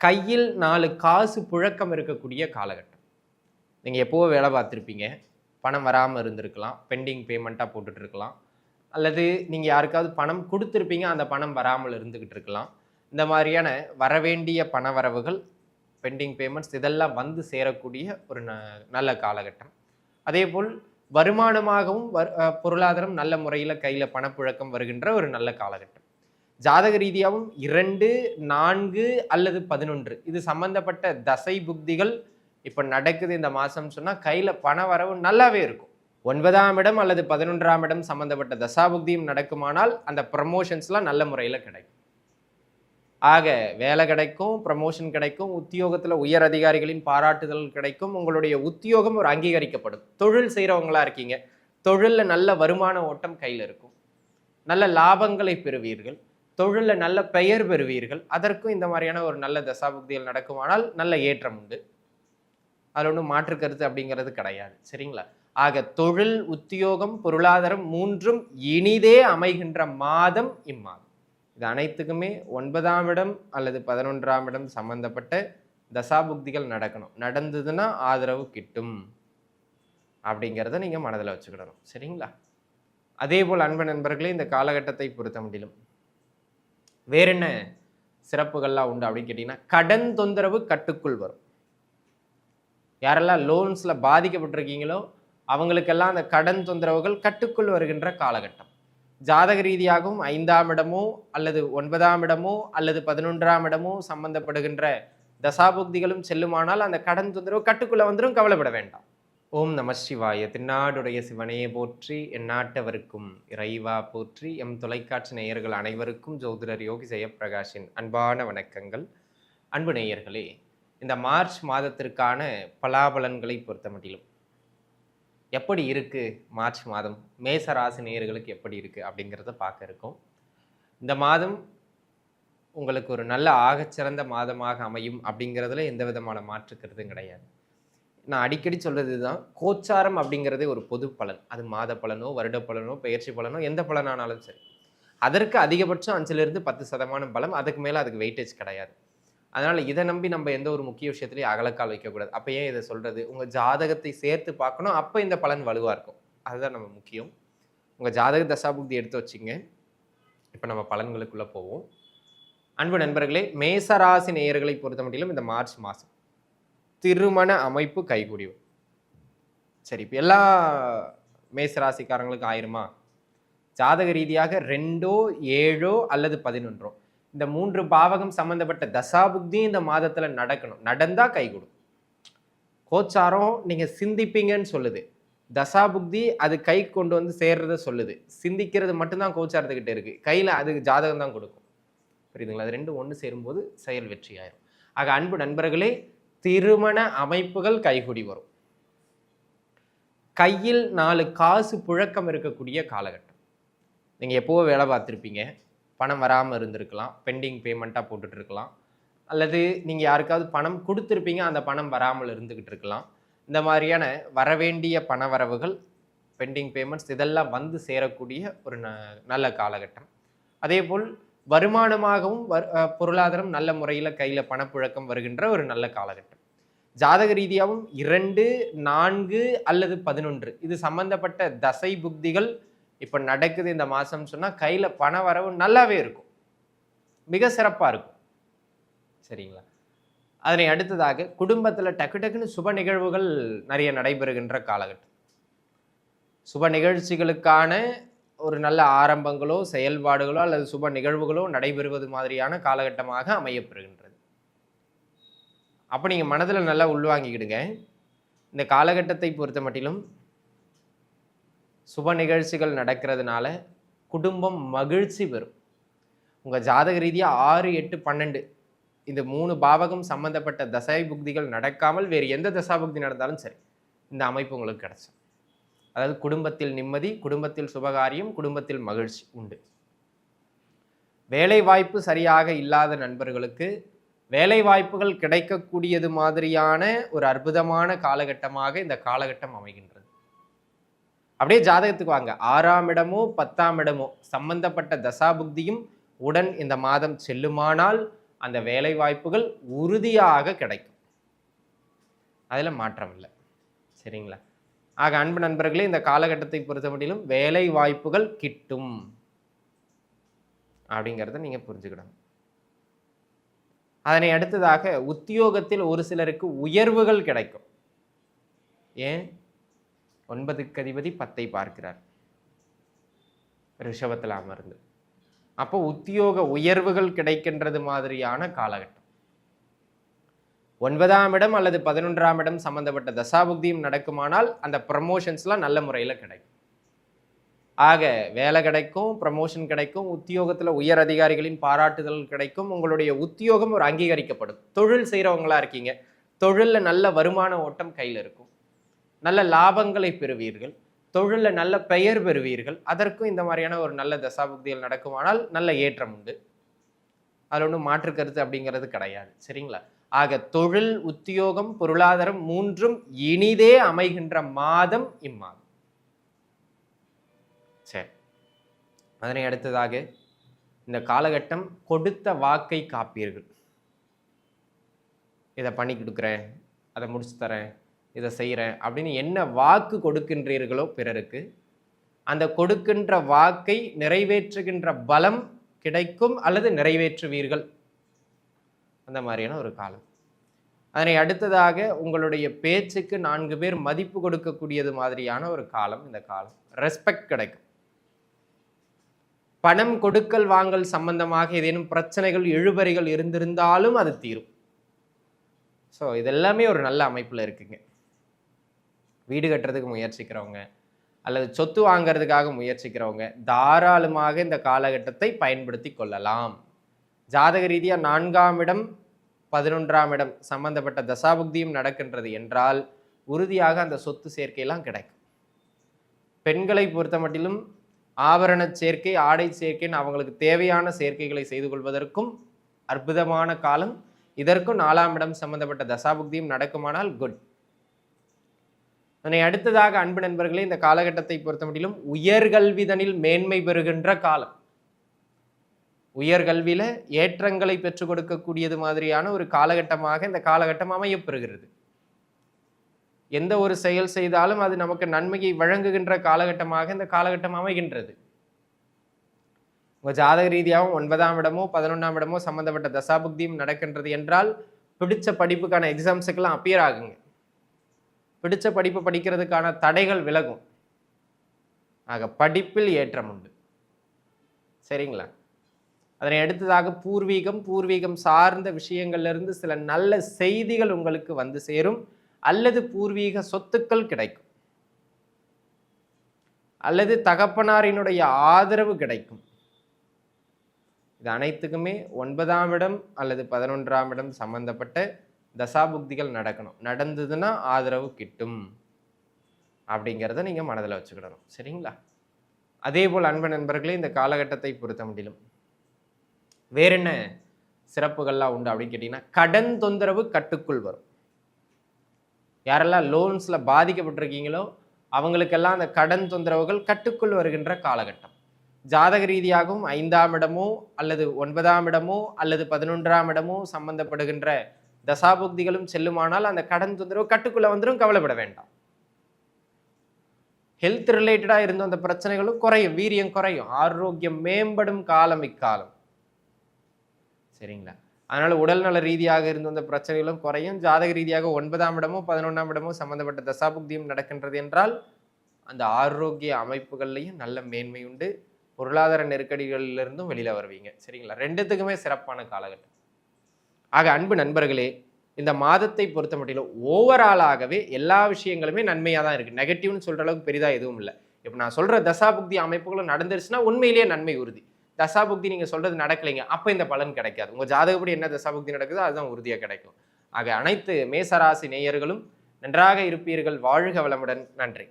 கையில் 4 காசு புழக்கம் இருக்கக்கூடிய காலகட்டம். நீங்க எப்பவோ வேலை பார்த்துருப்பீங்க. பணம் வராம இருந்திருக்கலாம். பெண்டிங் பேமெண்ட்டா போட்டுட்டு இருக்கலாம். அல்லது நீங்க யாருக்காவது பணம் குடுத்திருப்பீங்க. அந்த பணம் வராமல் இருந்துகிட்டு இருக்கலாம். இந்த மாதிரியான வரவேண்டிய பணவரவுகள், பெண்டிங் பேமெண்ட்ஸ் இதெல்லாம் வந்து சேரக்கூடிய ஒரு நல்ல காலகட்டம். அதேபோல் வருமானமாகவும் பொருளாதாரம் நல்ல முறையில கையில பணப்புழக்கம் வருகின்ற ஒரு நல்ல காலகட்டம். ஜாதக ரீதியாகவும் 2, 4 அல்லது 11 இது சம்பந்தப்பட்ட தசை புக்திகள் இப்ப நடக்குது இந்த மாசம் சொன்னா கையில பண வரவு நல்லாவே இருக்கும். 9ஆம் இடம் அல்லது 11ஆம் இடம் சம்பந்தப்பட்ட தசாபுக்தியும் நடக்குமானால் அந்த ப்ரமோஷன்ஸ்லாம் நல்ல முறையில கிடைக்கும். ஆக வேலை கிடைக்கும், ப்ரமோஷன் கிடைக்கும், உத்தியோகத்துல உயர் அதிகாரிகளின் பாராட்டுதல் கிடைக்கும், உங்களுடைய உத்தியோகம் ஒரு அங்கீகரிக்கப்படும். தொழில் செய்யறவங்களா இருக்கீங்க, தொழில்ல நல்ல வருமான ஓட்டம் கையில இருக்கும், நல்ல லாபங்களை பெறுவீர்கள், தொழில்ல நல்ல பெயர் பெறுவீர்கள். அதற்கும் இந்த மாதிரியான ஒரு நல்ல தசாபுக்திகள் நடக்குமானால் நல்ல ஏற்றம் உண்டு. அதுல ஒன்றும் மாற்று கருத்து அப்படிங்கிறது கிடையாது. சரிங்களா? ஆக தொழில், உத்தியோகம், பொருளாதாரம் 3ம் இனிதே அமைகின்ற மாதம் இம்மாதம். இது அனைத்துக்குமே 9ஆம் இடம் அல்லது 11ஆம் இடம் சம்பந்தப்பட்ட தசாபுக்திகள் நடக்கணும். நடந்ததுன்னா ஆதரவு கிட்டும் அப்படிங்கிறத நீங்க மனதில் வச்சுக்கிடணும். சரிங்களா? அதே போல் அன்பு நண்பர்களே, இந்த காலகட்டத்தை பொறுத்த முடியும் வேற என்ன சிறப்புகள்லாம் உண்டு அப்படின்னு கேட்டீங்கன்னா, கடன் தொந்தரவு கட்டுக்குள் வரும். யாரெல்லாம் லோன்ஸ்ல பாதிக்கப்பட்டிருக்கீங்களோ அவங்களுக்கெல்லாம் அந்த கடன் தொந்தரவுகள் கட்டுக்குள் வருகின்ற காலகட்டம். ஜாதக ரீதியாகவும் 5ஆம் இடமோ அல்லது 9ஆம் இடமோ அல்லது 11ஆம் இடமோ சம்பந்தப்படுகின்ற தசாபுக்திகளும் செல்லுமானால் அந்த கடன் தொந்தரவு கட்டுக்குள்ள வந்துடும். கவலைப்பட வேண்டாம். ஓம் நம சிவாய. திருநாடுடைய சிவனையே போற்றி, எந்நாட்டவருக்கும் இறைவா போற்றி. எம் தொலைக்காட்சி நேயர்கள் அனைவருக்கும் ஜோதிடர் யோகி ஜெயப்பிரகாஷின் அன்பான வணக்கங்கள். அன்பு நேயர்களே, இந்த மார்ச் மாதத்திற்கான பலாபலன்களை பொறுத்த மட்டிலும் எப்படி இருக்கு மார்ச் மாதம், மேச ராசி நேயர்களுக்கு எப்படி இருக்கு அப்படிங்கிறத பார்க்க இருக்கோம். இந்த மாதம் உங்களுக்கு ஒரு நல்ல ஆகச்சிறந்த மாதமாக அமையும் அப்படிங்கிறதுல எந்த விதமான மாற்று கருத்தும் கிடையாது. நான் அடிக்கடி சொல்றது தான், கோச்சாரம் அப்படிங்கிறதே ஒரு பொது பலன். அது மாத பலனோ, வருட பலனோ, பெயர்ச்சி பலனோ, எந்த பலனானாலும் சரி, அதற்கு அதிகபட்சம் 5லிருந்து 10% பலம். அதுக்கு மேலே அதுக்கு வெயிட்டேஜ் கிடையாது. அதனால் இதை நம்பி நம்ம எந்த ஒரு முக்கிய விஷயத்துலையும் அகலக்கால் வைக்கக்கூடாது. அப்போ ஏன் இதை சொல்கிறது? உங்கள் ஜாதகத்தை சேர்த்து பார்க்கணும். அப்போ இந்த பலன் வலுவாக இருக்கும். அதுதான் நம்ம முக்கியம். உங்கள் ஜாதக தசாபுக்தி எடுத்து வச்சுங்க. இப்போ நம்ம பலன்களுக்குள்ளே போவோம். அன்பு நண்பர்களே, மேசராசி நேயர்களை பொறுத்த மட்டிலும் இந்த மார்ச் மாதம் திருமண அமைப்பு கைகூடி வரும். சரி, இப்போ எல்லா மேசராசிக்காரங்களுக்கு ஆயிருமா? ஜாதக ரீதியாக 2ஓ 7ஓ அல்லது 11ஓ இந்த 3 பாவகம் சம்பந்தப்பட்ட தசாபுக்தி இந்த மாதத்துல நடக்கணும். நடந்தா கை கொடுக்கும். கோச்சாரம் நீங்க சிந்திப்பீங்கன்னு சொல்லுது, தசாபுக்தி அது கை கொண்டு வந்து சேர்றத சொல்லுது. சிந்திக்கிறது மட்டும்தான் கோச்சாரத்துக்கிட்ட இருக்கு, கையில அதுக்கு ஜாதகம் தான் கொடுக்கும். புரியுதுங்களா? அது 2 ஒன்று சேரும்போது செயல் வெற்றி ஆயிரும். ஆக அன்பு நண்பர்களே, திருமண அமைப்புகள் கைகூடி வரும். கையில் 4 காசு புழக்கம் இருக்கக்கூடிய காலகட்டம். நீங்க எப்பவோ வேலை பார்த்துருப்பீங்க, பணம் வராமல் இருந்திருக்கலாம், பெண்டிங் பேமெண்ட்டாக போட்டுட்டு இருக்கலாம், அல்லது நீங்கள் யாருக்காவது பணம் கொடுத்துருப்பீங்க, அந்த பணம் வராமல் இருந்துக்கிட்டு இருக்கலாம். இந்த மாதிரியான வரவேண்டிய பணவரவுகள், பெண்டிங் பேமெண்ட்ஸ் இதெல்லாம் வந்து சேரக்கூடிய ஒரு நல்ல காலகட்டம். அதேபோல் வருமானமாகவும் பொருளாதாரம் நல்ல முறையில் கையில் பணப்புழக்கம் வருகின்ற ஒரு நல்ல காலகட்டம். ஜாதக ரீதியாகவும் 2, 4 அல்லது 11 இது சம்பந்தப்பட்ட தசை புக்திகள் இப்போ நடக்குது இந்த மாதம் சொன்னால் கையில் பண வரவு நல்லாவே இருக்கும், மிக சிறப்பாக இருக்கும். சரிங்களா? அதனை அடுத்ததாக குடும்பத்தில் டக்கு டக்குன்னு சுப நிகழ்வுகள் நிறைய நடைபெறுகின்ற காலகட்டம். சுப நிகழ்ச்சிகளுக்கான ஒரு நல்ல ஆரம்பங்களோ, செயல்பாடுகளோ அல்லது சுப நிகழ்வுகளோ நடைபெறுவது மாதிரியான காலகட்டமாக அமையப்பெறுகின்றது. அப்போ நீங்கள் மனதில் நல்லா உள்வாங்கிக்கிடுங்க. இந்த காலகட்டத்தை பொறுத்த மட்டிலும் சுப நிகழ்ச்சிகள் நடக்கிறதுனால குடும்பம் மகிழ்ச்சி பெறும். உங்கள் ஜாதக ரீதியாக 6, 8, 12 இந்த 3 பாவகம் சம்பந்தப்பட்ட தசை புக்திகள் நடக்காமல் வேறு எந்த தசாபுக்தி நடந்தாலும் சரி, இந்த அமைப்பு உங்களுக்கு கிடைக்கும். அதாவது குடும்பத்தில் நிம்மதி, குடும்பத்தில் சுபகாரியம், குடும்பத்தில் மகிழ்ச்சி உண்டு. வேலை வாய்ப்பு சரியாக இல்லாத நண்பர்களுக்கு வேலை வாய்ப்புகள் கிடைக்கக்கூடியது மாதிரியான ஒரு அற்புதமான காலகட்டமாக இந்த காலகட்டம் அமைகின்றது. அப்படியே ஜாதகத்துக்கு வாங்க, 6ஆம் இடமோ 10ஆம் இடமோ சம்பந்தப்பட்ட தசாபுக்தியும் உடன் இந்த மாதம் செல்லுமானால் அந்த வேலை வாய்ப்புகள் உறுதியாக கிடைக்கும். அதில் மாற்றம் இல்லை. சரிங்களா? ஆக அன்பு நண்பர்களே, இந்த காலகட்டத்தை பொறுத்தமட்டிலும் வேலை வாய்ப்புகள் கிட்டும் அப்படிங்கிறத நீங்கள் புரிஞ்சுக்கிடணும். அதனை அடுத்ததாக உத்தியோகத்தில் ஒரு சிலருக்கு உயர்வுகள் கிடைக்கும். ஏன்? 9க்கு அதிபதி 10ஐ பார்க்கிறார் ரிஷபத்தில் அமர்ந்து. அப்போ உத்தியோக உயர்வுகள் கிடைக்கின்றது மாதிரியான காலகட்டம். 9ஆம் இடம் அல்லது 11ஆம் இடம் சம்பந்தப்பட்ட தசாபுக்தியும் நடக்குமானால் அந்த ப்ரமோஷன்ஸ்லாம் நல்ல முறையில் கிடைக்கும். ஆக வேலை கிடைக்கும், ப்ரமோஷன் கிடைக்கும், உத்தியோகத்தில் உயர் அதிகாரிகளின் பாராட்டுதல் கிடைக்கும், உங்களுடைய உத்தியோகம் ஒரு அங்கீகரிக்கப்படும். தொழில் செய்கிறவங்களா இருக்கீங்க, தொழிலில் நல்ல வருமான ஓட்டம் கையில் இருக்கும், நல்ல லாபங்களை பெறுவீர்கள், தொழிலில் நல்ல பெயர் பெறுவீர்கள். அதற்கும் இந்த மாதிரியான ஒரு நல்ல தசாபுக்திகள் நடக்குமானால் நல்ல ஏற்றம் உண்டு. அதில் ஒன்றும் மாற்று கருத்து அப்படிங்கிறது கிடையாது. சரிங்களா? ஆக தொழில், உத்தியோகம், பொருளாதாரம் மூன்றும் இனிதே அமைகின்ற மாதம் இம்மாதம். சரி, அதனை அடுத்ததாக இந்த காலகட்டம் கொடுத்த வாக்கை காப்பீர்கள். இதை பண்ணி கொடுக்குறேன், அதை முடிச்சு தரேன், இதை செய்கிறேன் அப்படின்னு என்ன வாக்கு கொடுக்கின்றீர்களோ பிறருக்கு, அந்த கொடுக்கின்ற வாக்கை நிறைவேற்றுகின்ற பலம் கிடைக்கும் அல்லது நிறைவேற்றுவீர்கள். அந்த மாதிரியான ஒரு காலம். அதனை அடுத்ததாக உங்களுடைய பேச்சுக்கு 4 பேர் மதிப்பு கொடுக்கக்கூடியது மாதிரியான ஒரு காலம் இந்த காலம். ரெஸ்பெக்ட் கிடைக்கும். பணம் கொடுக்கல் வாங்கல் சம்பந்தமாக ஏதேனும் பிரச்சனைகள், இழுபறிகள் இருந்திருந்தாலும் அது தீரும். ஸோ இதெல்லாமே ஒரு நல்ல அமைப்பில் இருக்குங்க. வீடு கட்டுறதுக்கு முயற்சிக்கிறவங்க அல்லது சொத்து வாங்கிறதுக்காக முயற்சிக்கிறவங்க தாராளமாக இந்த காலகட்டத்தை பயன்படுத்தி கொள்ளலாம். ஜாதக ரீதியாக 4ஆம் இடம் 11ஆம் இடம் சம்பந்தப்பட்ட தசாபுக்தியும் நடக்கின்றது என்றால் உறுதியாக அந்த சொத்து சேர்க்கையெல்லாம் கிடைக்கும். பெண்களை பொறுத்த மட்டிலும் ஆபரண சேர்க்கை, ஆடை சேர்க்கைன்னு அவங்களுக்கு தேவையான சேர்க்கைகளை செய்து கொள்வதற்கும் அற்புதமான காலம். இதற்கும் 4ஆம் இடம் சம்பந்தப்பட்ட தசாபுக்தியும் நடக்குமானால் குட். அதனை அடுத்ததாக அன்பு நண்பர்களே, இந்த காலகட்டத்தை பொறுத்த மட்டிலும் உயர்கல்விதனில் மேன்மை பெறுகின்ற காலம். உயர்கல்வியில ஏற்றங்களை பெற்றுக் கொடுக்கக்கூடியது மாதிரியான ஒரு காலகட்டமாக இந்த காலகட்டம் அமையப்பெறுகிறது. எந்த ஒரு செயல் செய்தாலும் அது நமக்கு நன்மையை வழங்குகின்ற காலகட்டமாக இந்த காலகட்டம் அமைகின்றது. உங்க ஜாதக ரீதியாகவும் 9ஆம் இடமோ 11ஆம் இடமோ சம்பந்தப்பட்ட தசாபுக்தியும் நடக்கின்றது என்றால் பிடிச்ச படிப்புக்கான எக்ஸாம்ஸுக்கெல்லாம் அப்பியர் ஆகுங்க. பிடிச்ச படிப்பு படிக்கிறதுக்கான தடைகள் விலகும். ஆக படிப்பில் ஏற்றம் உண்டு. சரிங்களா? அதனை அடுத்ததாக பூர்வீகம் சார்ந்த விஷயங்கள்ல இருந்து சில நல்ல செய்திகள் உங்களுக்கு வந்து சேரும், அல்லது பூர்வீக சொத்துக்கள் கிடைக்கும், அல்லது தகப்பனாரினுடைய ஆதரவு கிடைக்கும். இது அனைத்துக்குமே 9ஆம் இடம் அல்லது 11ஆம் இடம் சம்பந்தப்பட்ட தசாபுக்திகள் நடக்கணும். நடந்ததுன்னா ஆதரவு கிட்டும் அப்படிங்கிறத நீங்க மனதில் வச்சுக்கிடணும். சரிங்களா? அதே போல் அன்பு நண்பர்களே, இந்த காலகட்டத்தை பொறுத்த முடியும் வேற என்ன சிறப்புகள்லாம் உண்டு அப்படின்னு கேட்டீங்கன்னா, கடன் தொந்தரவு கட்டுக்குள் வரும். யாரெல்லாம் லோன்ஸ்ல பாதிக்கப்பட்டிருக்கீங்களோ அவங்களுக்கெல்லாம் அந்த கடன் தொந்தரவுகள் கட்டுக்குள் வருகின்ற காலகட்டம். ஜாதக ரீதியாகவும் 5ஆம் இடமோ அல்லது 9ஆம் இடமோ அல்லது 11ஆம் இடமோ சம்பந்தப்படுகின்ற தசாபுக்திகளும் செல்லுமானால் அந்த கடன் தொந்தரவு கட்டுக்குள்ள வந்துடும். கவலைப்பட வேண்டாம். ஹெல்த் ரிலேட்டடா இருந்த அந்த பிரச்சனைகளும் குறையும், வீரியம் குறையும், ஆரோக்கியம் மேம்படும் காலம் இக்காலம். சரிங்களா? அதனால உடல்நல ரீதியாக இருந்த அந்த பிரச்சனைகளும் குறையும். ஜாதக ரீதியாக 9ஆம் இடமோ 11ஆம் இடமோ சம்பந்தப்பட்ட தசாபுக்தியும் நடக்கின்றது என்றால் அந்த ஆரோக்கிய அமைப்புகள்லையும் நல்ல மேன்மை உண்டு. பொருளாதார நெருக்கடிகளிலிருந்தும் வெளியில வருவீங்க. சரிங்களா? ரெண்டுத்துக்குமே சிறப்பான காலகட்டம். ஆக அன்பு நண்பர்களே, இந்த மாதத்தை பொறுத்த மட்டிலும் ஓவராலாகவே எல்லா விஷயங்களுமே நன்மையாக தான் இருக்கு. நெகட்டிவ்னு சொல்ற அளவுக்கு பெரிதா எதுவும் இல்லை. இப்போ நான் சொல்ற தசாபுக்தி அமைப்புகளும் நடந்துருச்சுன்னா உண்மையிலேயே நன்மை உறுதி. தசாபுக்தி நீங்க சொல்றது நடக்கலைங்க, அப்ப இந்த பலன் கிடைக்காது. உங்க ஜாதகப்படி என்ன தசாபுக்தி நடக்குதோ அதுதான் உறுதியா கிடைக்கும். ஆக அனைத்து மேசராசி நேயர்களும் நன்றாக இருப்பீர்கள். வாழ்க வளமுடன். நன்றி.